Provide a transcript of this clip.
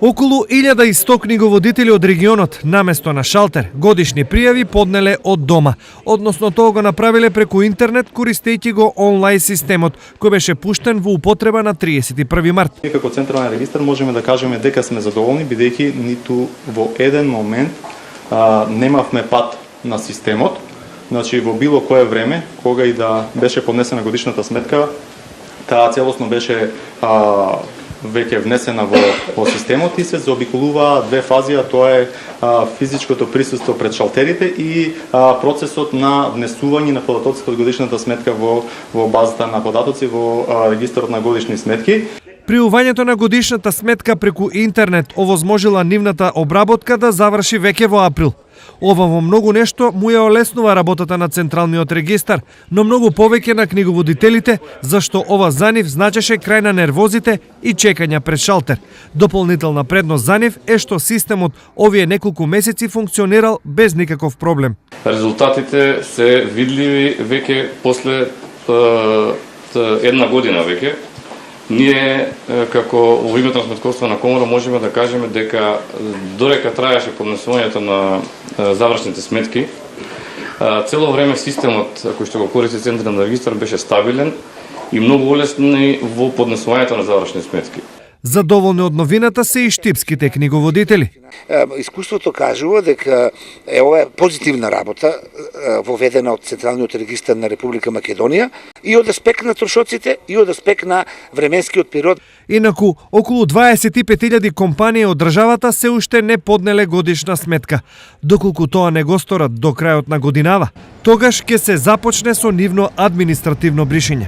Околу 1100 книговодители од регионот, наместо на шалтер, годишни пријави поднеле од дома. Односно тоа го направиле преку интернет, користејќи го онлайн системот, кој беше пуштен во употреба на 31 март. Ние како централен регистар можеме да кажеме дека сме задоволни, бидејќи ниту во еден момент немавме пат на системот. Значи во било кое време, кога и да беше поднесена годишната сметка, таа целосно беше веќе внесена во системот и се заобиколуваа две фази, а тоа е физичкото присуство пред шалтерите и процесот на внесување на податоците од годишната сметка во базата на податоци во регистарот на годишни сметки. Пријувањето на годишната сметка преку интернет овозможила нивната обработка да заврши веќе во април. Ова во многу нешто му ја олеснува работата на Централниот регистар, но многу повеќе на книговодителите, зашто ова за нив значеше крај на нервозите и чекања пред шалтер. Дополнителна предност за нив е што системот овие неколку месеци функционирал без никаков проблем. Резултатите се видливи веќе после една година веќе. Ние, како во името на Сметковствена комора, можеме да кажеме дека додека траеше поднесувањето на завршните сметки, цело време системот кој што го користи Централен регистар беше стабилен и многу улесни во поднесувањето на завршни сметки. Задоволни од новината се и штипските книговодители. Искуството кажува дека ова е позитивна работа воведена од Централниот регистар на Република Македонија и од аспект на трошоците и од аспект на временскиот период. Инаку, околу 25.000 компании од државата се уште не поднеле годишна сметка. Доколку тоа не го сторат до крајот на годинава, тогаш ќе се започне со нивно административно бришење.